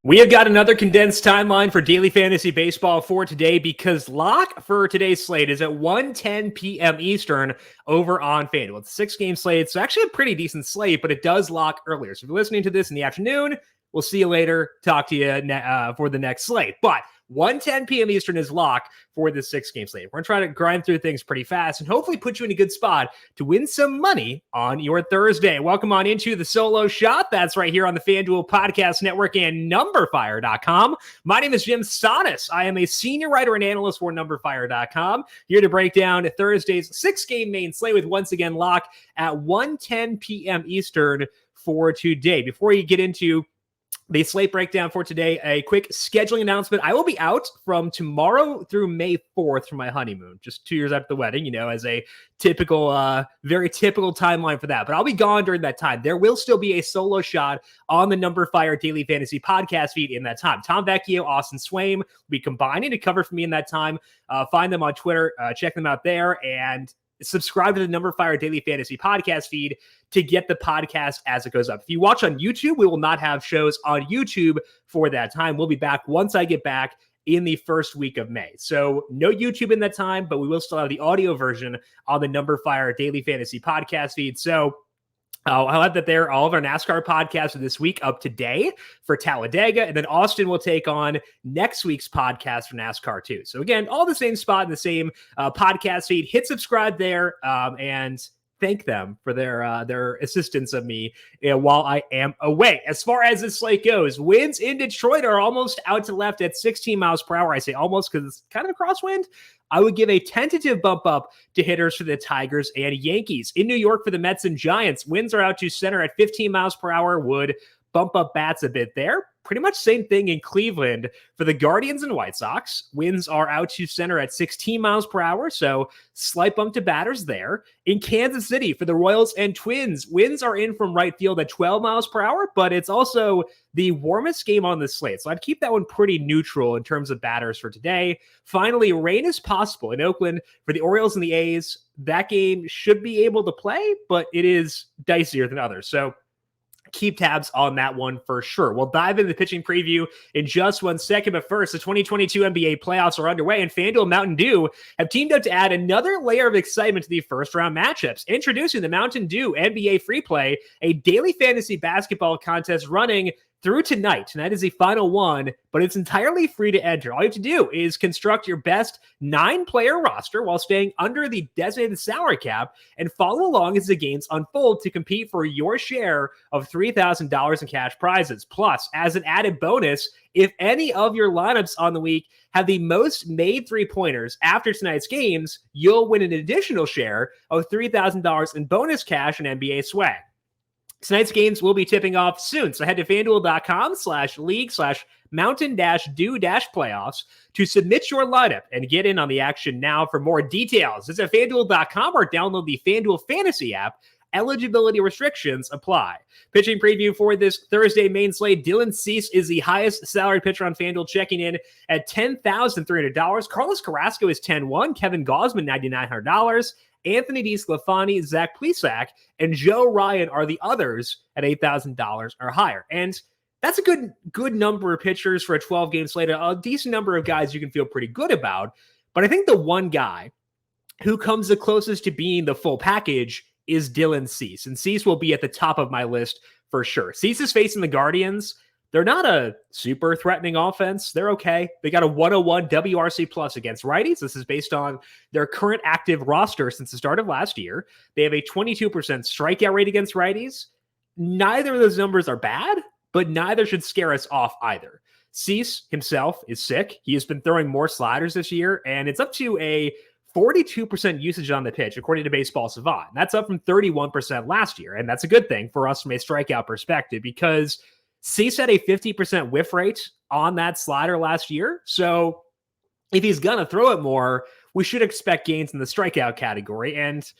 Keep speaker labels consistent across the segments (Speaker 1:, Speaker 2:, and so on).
Speaker 1: We have got another condensed timeline for daily fantasy baseball for today because lock for today's slate is at 1:10 p.m. Eastern over on FanDuel. It's a 6-game slate. It's actually a pretty decent slate, but it does lock earlier. So if you're listening to this in the afternoon, we'll see you later. Talk to you for the next slate. But 1:10 p.m. Eastern is lock for the 6-game slate. We're going to try to grind through things pretty fast and hopefully put you in a good spot to win some money on your Thursday. Welcome on into the solo shot. That's right here on the FanDuel Podcast Network and numberfire.com. My name is Jim Sonis. I am a senior writer and analyst for numberfire.com, here to break down Thursday's 6-game main slate with once again lock at 1:10 p.m. Eastern for today. Before you get into the slate breakdown for today, a quick scheduling announcement. I will be out from tomorrow through May 4th for my honeymoon, just 2 years after the wedding, as a typical, very typical timeline for that. But I'll be gone during that time. There will still be a solo shot on the Number Fire Daily Fantasy podcast feed in that time. Tom Vecchio, Austin Swaim will be combining to cover for me in that time. Find them on Twitter, check them out there, and subscribe to the Number Fire Daily Fantasy podcast feed to get the podcast as it goes up. If you watch on YouTube, we will not have shows on YouTube for that time. We'll be back once I get back in the first week of May. So no YouTube in that time, but we will still have the audio version on the Number Fire Daily Fantasy podcast feed. So I'll have that there. All of our NASCAR podcasts are this week up today for Talladega, and then Austin will take on next week's podcast for NASCAR too. So again, all the same spot in the same podcast feed. Hit subscribe there, and thank them for their assistance of me while I am away. As far as this slate goes, winds in Detroit are almost out to left at 16 miles per hour. I say almost because it's kind of a crosswind. I would give a tentative bump up to hitters for the Tigers and Yankees. In New York for the Mets and Giants, winds are out to center at 15 miles per hour. Would bump up bats a bit there. Pretty much same thing in Cleveland for the Guardians and White Sox. Winds are out to center at 16 miles per hour, so slight bump to batters there. In Kansas City for the Royals and Twins, winds are in from right field at 12 miles per hour, but it's also the warmest game on the slate, so I'd keep that one pretty neutral in terms of batters for today. Finally, rain is possible in Oakland for the Orioles and the A's. That game should be able to play, but it is dicier than others, so keep tabs on that one for sure. We'll dive into the pitching preview in just 1 second, but first, the 2022 NBA playoffs are underway, and FanDuel and Mountain Dew have teamed up to add another layer of excitement to the first-round matchups. Introducing the Mountain Dew NBA Free Play, a daily fantasy basketball contest running through tonight. Tonight is the final one, but it's entirely free to enter. All you have to do is construct your best 9-player roster while staying under the designated salary cap and follow along as the games unfold to compete for your share of $3,000 in cash prizes. Plus, as an added bonus, if any of your lineups on the week have the most made 3-pointers after tonight's games, you'll win an additional share of $3,000 in bonus cash and NBA swag. Tonight's games will be tipping off soon, so head to FanDuel.com/league/mountain-dew-playoffs to submit your lineup and get in on the action now. For more details, visit FanDuel.com or download the FanDuel Fantasy app. Eligibility restrictions apply. Pitching preview for this Thursday main slate. Dylan Cease is the highest salaried pitcher on FanDuel, checking in at $10,300. Carlos Carrasco is $10,100. Kevin Gausman, $9,900. Anthony DeSclafani, Zach Plesac, and Joe Ryan are the others at $8,000 or higher. And that's a good number of pitchers for a 12-game slate, a decent number of guys you can feel pretty good about. But I think the one guy who comes the closest to being the full package is Dylan Cease. And Cease will be at the top of my list for sure. Cease is facing the Guardians. They're not a super threatening offense. They're okay. They got a 101 WRC plus against righties. This is based on their current active roster since the start of last year. They have a 22% strikeout rate against righties. Neither of those numbers are bad, but neither should scare us off either. Cease himself is sick. He has been throwing more sliders this year, and it's up to a 42% usage on the pitch, according to Baseball Savant. That's up from 31% last year, and that's a good thing for us from a strikeout perspective because Cease had a 50% whiff rate on that slider last year. So if he's going to throw it more, we should expect gains in the strikeout category. And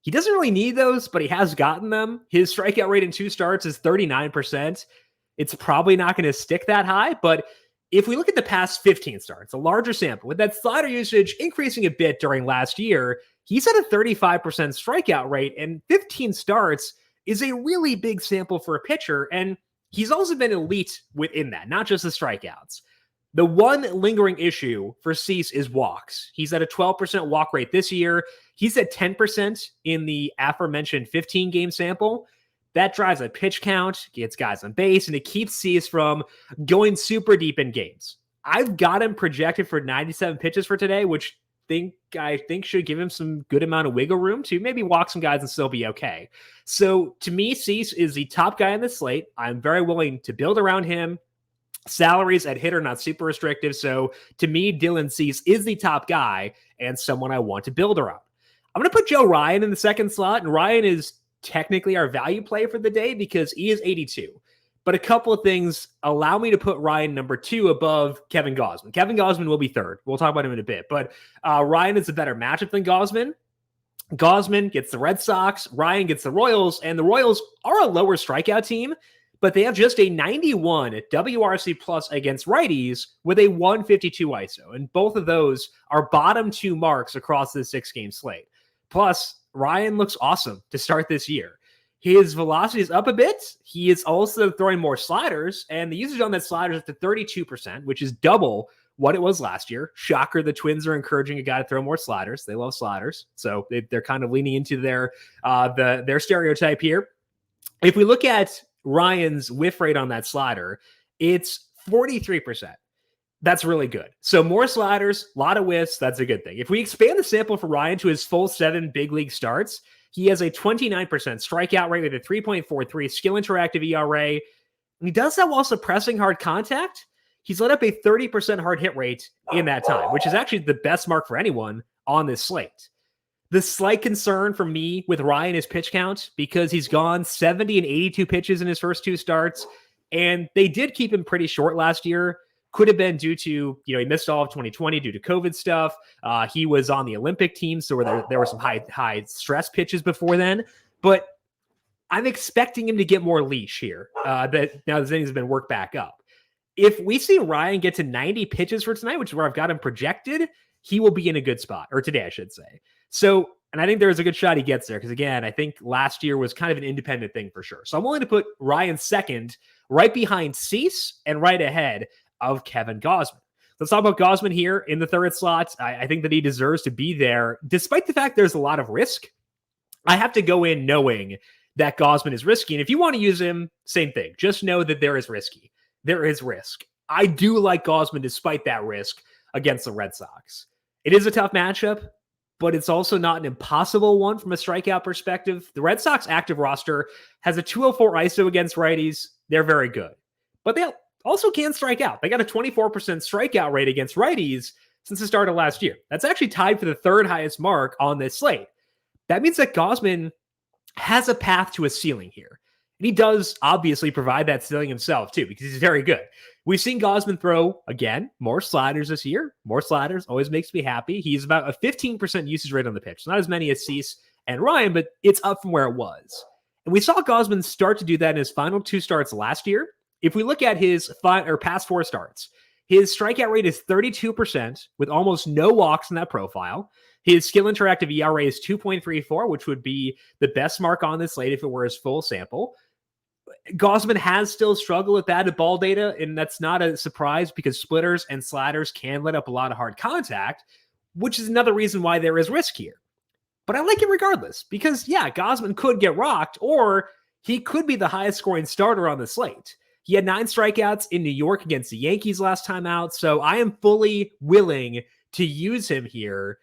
Speaker 1: he doesn't really need those, but he has gotten them. His strikeout rate in 2 starts is 39%. It's probably not going to stick that high, but if we look at the past 15 starts, a larger sample, with that slider usage increasing a bit during last year, he's at a 35% strikeout rate, and 15 starts is a really big sample for a pitcher. And he's also been elite within that, not just the strikeouts. The one lingering issue for Cease is walks. He's at a 12% walk rate this year. He's at 10% in the aforementioned 15-game sample. That drives a pitch count, gets guys on base, and it keeps Cease from going super deep in games. I've got him projected for 97 pitches for today, which I think should give him some good amount of wiggle room to maybe walk some guys and still be okay. So to me, Cease is the top guy on the slate. I'm very willing to build around him. Salaries at hitter, not super restrictive. So to me, Dylan Cease is the top guy and someone I want to build around. I'm going to put Joe Ryan in the second slot, and Ryan is technically our value play for the day because he is 82. But a couple of things allow me to put Ryan number 2 above Kevin Gausman. Kevin Gausman will be third. We'll talk about him in a bit. But Ryan is a better matchup than Gausman. Gausman gets the Red Sox. Ryan gets the Royals. And the Royals are a lower strikeout team, but they have just a 91 WRC plus against righties with a 152 ISO. And both of those are bottom 2 marks across this 6-game slate. Plus, Ryan looks awesome to start this year. His velocity is up a bit. He is also throwing more sliders, and the usage on that slider is up to 32%, which is double what it was last year. Shocker, the Twins are encouraging a guy to throw more sliders. They love sliders, so they're kind of leaning into their stereotype here. If we look at Ryan's whiff rate on that slider, it's 43%. That's really good. So more sliders, a lot of whiffs. That's a good thing. If we expand the sample for Ryan to his full 7 big league starts, he has a 29% strikeout rate with a 3.43 skill interactive ERA. And he does that while suppressing hard contact. He's let up a 30% hard hit rate in that time, which is actually the best mark for anyone on this slate. The slight concern for me with Ryan is pitch count, because he's gone 70 and 82 pitches in his first 2 starts, and they did keep him pretty short last year. Could have been due to, he missed all of 2020 due to COVID stuff. He was on the Olympic team, so there were some high stress pitches before then. But I'm expecting him to get more leash here that now that things have been worked back up. If we see Ryan get to 90 pitches for tonight, which is where I've got him projected, he will be in a good spot, or today, I should say. So, and I think there's a good shot he gets there, because again, I think last year was kind of an independent thing for sure. So I'm willing to put Ryan second, right behind Cease and right ahead of Kevin Gausman. Let's talk about Gausman here in the third slot. I think that he deserves to be there, despite the fact there's a lot of risk. I have to go in knowing that Gausman is risky. And if you want to use him, same thing. Just know that there is risk. I do like Gausman despite that risk against the Red Sox. It is a tough matchup, but it's also not an impossible one from a strikeout perspective. The Red Sox active roster has a 204 ISO against righties. They're very good, but they also can strike out. They got a 24% strikeout rate against righties since the start of last year. That's actually tied for the 3rd highest mark on this slate. That means that Gausman has a path to a ceiling here. And he does obviously provide that ceiling himself too, because he's very good. We've seen Gausman throw, again, more sliders this year. More sliders always makes me happy. He's about a 15% usage rate on the pitch. Not as many as Cease and Ryan, but it's up from where it was. And we saw Gausman start to do that in his final 2 starts last year. If we look at his past 4 starts, his strikeout rate is 32% with almost no walks in that profile. His skill interactive ERA is 2.34, which would be the best mark on this slate if it were his full sample. Gausman has still struggled with that at ball data, and that's not a surprise because splitters and sliders can let up a lot of hard contact, which is another reason why there is risk here. But I like it regardless because, yeah, Gausman could get rocked, or he could be the highest scoring starter on the slate. He had 9 strikeouts in New York against the Yankees last time out, so I am fully willing to use him here.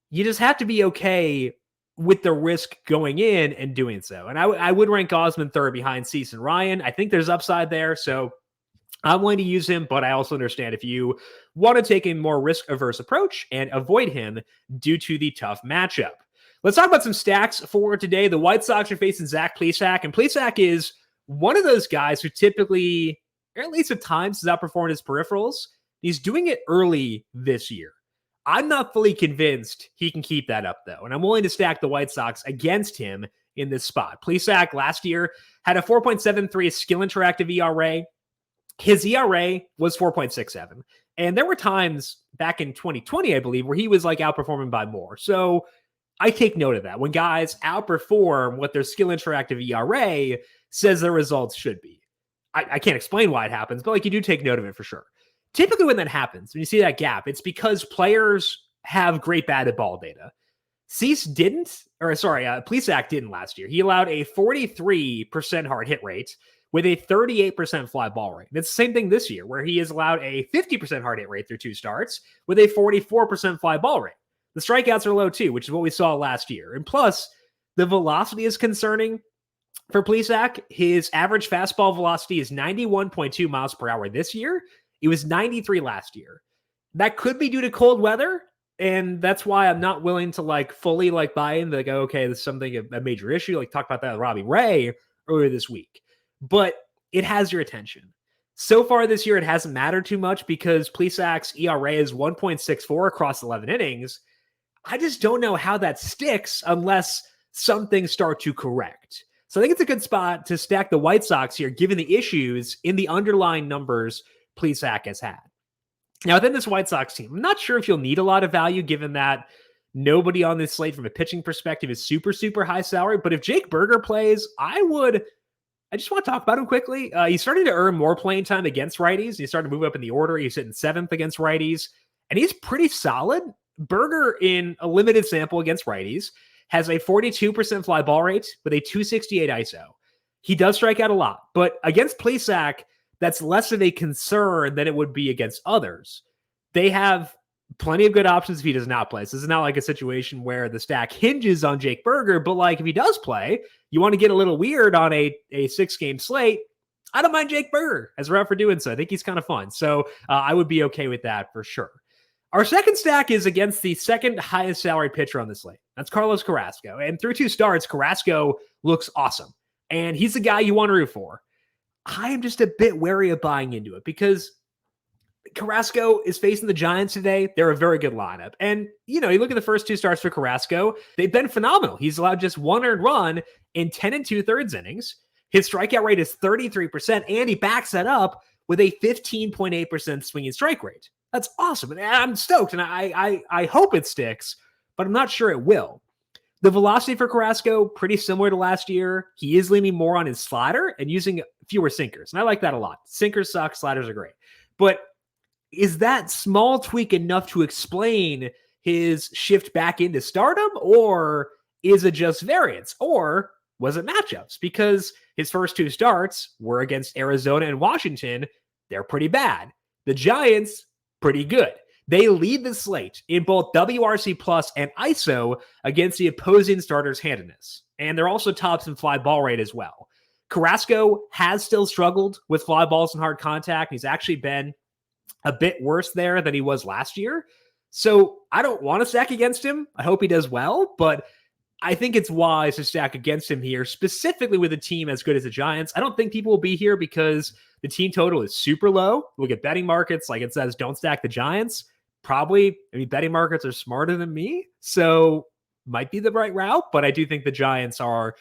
Speaker 1: You just have to be okay with the risk going in and doing so. And I would rank Gausman third behind Cease and Ryan. I think there's upside there, so I'm going to use him, but I also understand if you want to take a more risk-averse approach and avoid him due to the tough matchup. Let's talk about some stacks for today. The White Sox are facing Zach Plesac, and Plesac is one of those guys who typically, or at least at times, has outperformed his peripherals. He's doing it early this year. I'm not fully convinced he can keep that up, though, and I'm willing to stack the White Sox against him in this spot. Plesac last year had a 4.73 skill interactive ERA. His ERA was 4.67, and there were times back in 2020, I believe, where he was like outperforming by more. So I take note of that. When guys outperform what their skill interactive ERA says their results should be. I can't explain why it happens, but like you do take note of it for sure. Typically when that happens, when you see that gap, it's because players have great batted ball data. Plesac didn't last year. He allowed a 43% hard hit rate with a 38% fly ball rate. And it's the same thing this year, where he has allowed a 50% hard hit rate through 2 starts with a 44% fly ball rate. The strikeouts are low too, which is what we saw last year. And plus, the velocity is concerning for Plesac. His average fastball velocity is 91.2 miles per hour this year. It was 93 last year. That could be due to cold weather. And that's why I'm not willing to fully buy in. Okay, this is something a major issue. Talk about that with Robbie Ray earlier this week. But it has your attention. So far this year, it hasn't mattered too much because Plesac's ERA is 1.64 across 11 innings. I just don't know how that sticks unless some things start to correct. So I think it's a good spot to stack the White Sox here, given the issues in the underlying numbers Plesac has had. Now, within this White Sox team, I'm not sure if you'll need a lot of value given that nobody on this slate from a pitching perspective is super, super high salary. But if Jake Burger plays, I just want to talk about him quickly. He's starting to earn more playing time against righties. He's starting to move up in the order. He's sitting 7th against righties, and he's pretty solid. Burger, in a limited sample against righties, has a 42% fly ball rate with a 268 ISO. He does strike out a lot, but against Plesac, that's less of a concern than it would be against others. They have plenty of good options if he does not play. So this is not like a situation where the stack hinges on Jake Burger, but if he does play, you want to get a little weird on a 6-game slate, I don't mind Jake Burger as a route for doing so. I think he's kind of fun. So I would be okay with that for sure. Our second stack is against the second highest salary pitcher on the slate. That's Carlos Carrasco. And through 2 starts, Carrasco looks awesome. And he's the guy you want to root for. I am just a bit wary of buying into it because Carrasco is facing the Giants today. They're a very good lineup. And, you look at the first 2 starts for Carrasco, they've been phenomenal. He's allowed just 1 earned run in 10 2/3 innings. His strikeout rate is 33%, and he backs that up with a 15.8% swinging strike rate. That's awesome. And I'm stoked, and I hope it sticks, but I'm not sure it will. The velocity for Carrasco, pretty similar to last year. He is leaning more on his slider and using fewer sinkers. And I like that a lot. Sinkers suck, sliders are great. But is that small tweak enough to explain his shift back into stardom? Or is it just variance? Or was it matchups? Because his first 2 starts were against Arizona and Washington. They're pretty bad. The Giants, pretty good. They lead the slate in both WRC plus and ISO against the opposing starter's handedness. And they're also tops in fly ball rate as well. Carrasco has still struggled with fly balls and hard contact. He's actually been a bit worse there than he was last year. So I don't want to stack against him. I hope he does well, but I think it's wise to stack against him here, specifically with a team as good as the Giants. I don't think people will be here because the team total is super low. Look at betting markets, it says don't stack the Giants. Probably, betting markets are smarter than me, so might be the right route, but I do think the Giants are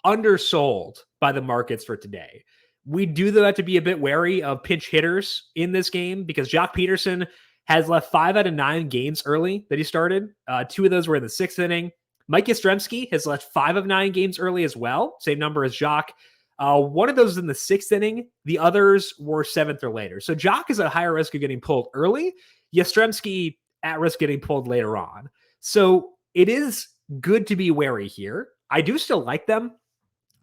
Speaker 1: undersold by the markets for today. We do, though, have to be a bit wary of pinch hitters in this game because Jock Peterson has left 5 out of 9 games early that he started. 2 of those were in the 6th inning. Mike Yastrzemski has left 5 of 9 games early as well. Same number as Jock. One of those is in the 6th inning. The others were 7th or later. So Jock is at higher risk of getting pulled early. Yastrzemski at risk getting pulled later on. So it is good to be wary here. I do still like them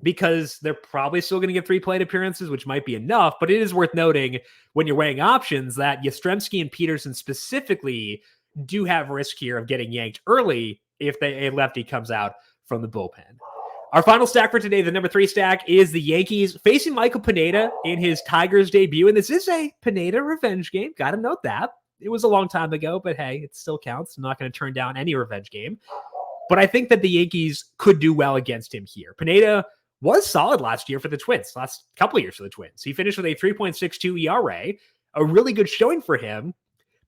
Speaker 1: because they're probably still going to get 3 plate appearances, which might be enough. But it is worth noting when you're weighing options that Yastrzemski and Peterson specifically do have risk here of getting yanked early if a lefty comes out from the bullpen. Our final stack for today, the number 3 stack, is the Yankees facing Michael Pineda in his Tigers debut. And this is a Pineda revenge game. Got to note that. It was a long time ago, but hey, it still counts. I'm not going to turn down any revenge game. But I think that the Yankees could do well against him here. Pineda was solid last year for the Twins, last couple of years for the Twins. He finished with a 3.62 ERA, a really good showing for him.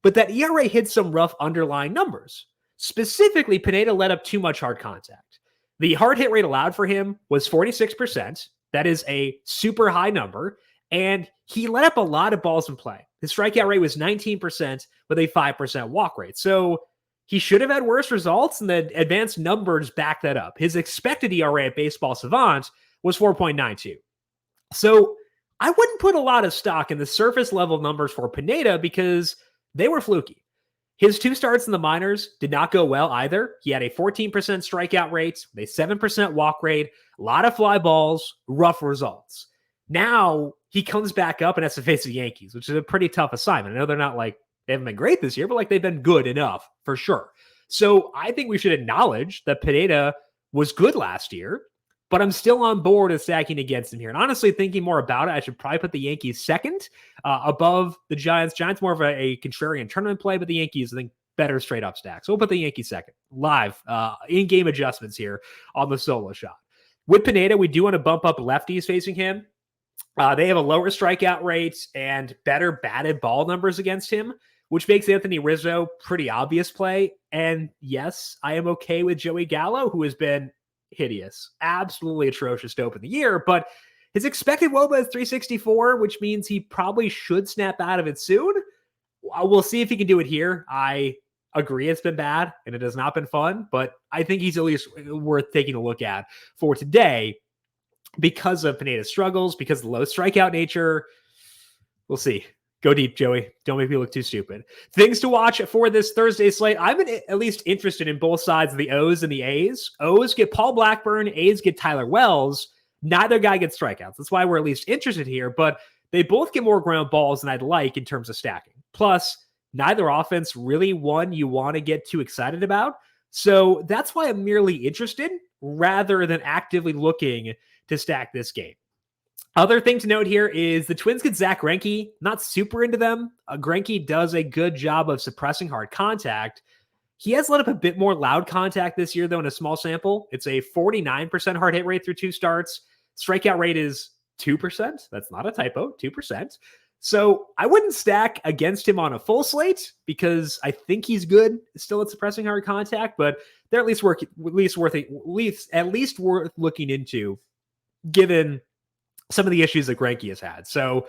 Speaker 1: But that ERA hit some rough underlying numbers. Specifically, Pineda let up too much hard contact. The hard hit rate allowed for him was 46%. That is a super high number. And he let up a lot of balls in play. His strikeout rate was 19% with a 5% walk rate. So he should have had worse results, and the advanced numbers back that up. His expected ERA at Baseball Savant was 4.92. So I wouldn't put a lot of stock in the surface level numbers for Pineda because they were fluky. His 2 starts in the minors did not go well either. He had a 14% strikeout rate, a 7% walk rate, a lot of fly balls, rough results. Now he comes back up and has to face the Yankees, which is a pretty tough assignment. I know they're not like, they haven't been great this year, but like they've been good enough for sure. So I think we should acknowledge that Pineda was good last year, but I'm still on board with stacking against him here. And honestly, thinking more about it, I should probably put the Yankees second above the Giants. Giants more of a contrarian tournament play, but the Yankees, I think, better straight up stack. So we'll put the Yankees second. Live in-game adjustments here on the solo shot. With Pineda, we do want to bump up lefties facing him. They have a lower strikeout rate and better batted ball numbers against him, which makes Anthony Rizzo pretty obvious play. And yes, I am okay with Joey Gallo, who has been hideous, absolutely atrocious to open the year, but his expected WOBA is 364, which means he probably should snap out of it soon. We'll see if he can do it here. I agree it's been bad and it has not been fun, but I think he's at least worth taking a look at for today because of Pineda's struggles, because of the low strikeout nature. We'll see. Go deep, Joey. Don't make me look too stupid. Things to watch for this Thursday slate. I'm at least interested in both sides of the O's and the A's. O's get Paul Blackburn. A's get Tyler Wells. Neither guy gets strikeouts. That's why we're at least interested here, but they both get more ground balls than I'd like in terms of stacking. Plus, neither offense really one you want to get too excited about. So that's why I'm merely interested rather than actively looking to stack this game. Other thing to note here is the Twins get Zach Greinke. Not super into them. Greinke does a good job of suppressing hard contact. He has let up a bit more loud contact this year, though, in a small sample. It's a 49% hard hit rate through 2 starts. Strikeout rate is 2%. That's not a typo, 2%. So I wouldn't stack against him on a full slate because I think he's good still at suppressing hard contact, but they're at least worth looking into given some of the issues that Greinke has had. So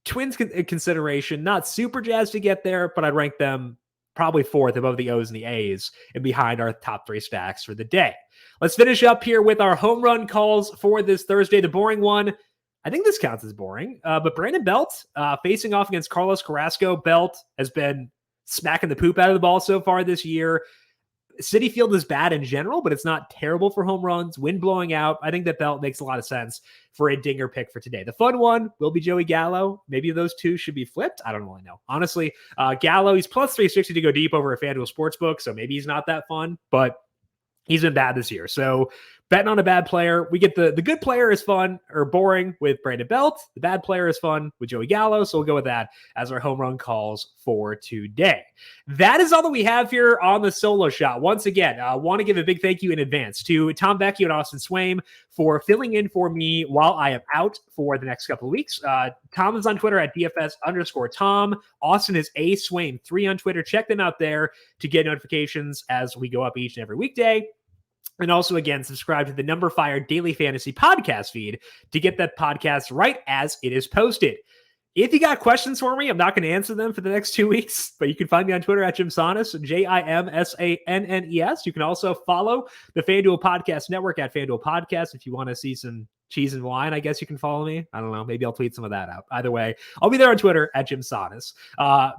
Speaker 1: Twins consideration, not super jazzed to get there, but I'd rank them probably 4th above the O's and the A's and behind our top 3 stacks for the day. Let's finish up here with our home run calls for this Thursday. The boring one, I think this counts as boring, but Brandon Belt facing off against Carlos Carrasco. Belt has been smacking the poop out of the ball so far this year. Citi Field is bad in general, but it's not terrible for home runs. Wind blowing out. I think that Belt makes a lot of sense for a dinger pick for today. The fun one will be Joey Gallo. Maybe those two should be flipped. I don't really know. Honestly, Gallo, he's plus 360 to go deep over a FanDuel Sportsbook, so maybe he's not that fun, but he's been bad this year. So betting on a bad player, we get the good player is fun or boring with Brandon Belt. The bad player is fun with Joey Gallo. So we'll go with that as our home run calls for today. That is all that we have here on the solo shot. Once again, I want to give a big thank you in advance to Tom Vecchio and Austin Swaim for filling in for me while I am out for the next couple of weeks. Tom is on Twitter at DFS_Tom. Austin is Swaim3 on Twitter. Check them out there to get notifications as we go up each and every weekday. And also, again, subscribe to the Number Fire Daily Fantasy Podcast feed to get that podcast right as it is posted. If you got questions for me, I'm not going to answer them for the next 2 weeks, but you can find me on Twitter at Jim Sannes, JIMSANNES. You can also follow the FanDuel Podcast Network at FanDuel Podcast if you want to see some cheese and wine. I guess you can follow me. I don't know. Maybe I'll tweet some of that out. Either way, I'll be there on Twitter at Jim Sannes.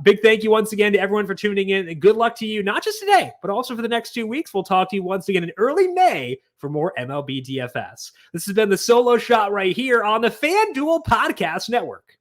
Speaker 1: Big thank you once again to everyone for tuning in. And good luck to you, not just today, but also for the next 2 weeks. We'll talk to you once again in early May for more MLB DFS. This has been the solo shot right here on the FanDuel Podcast Network.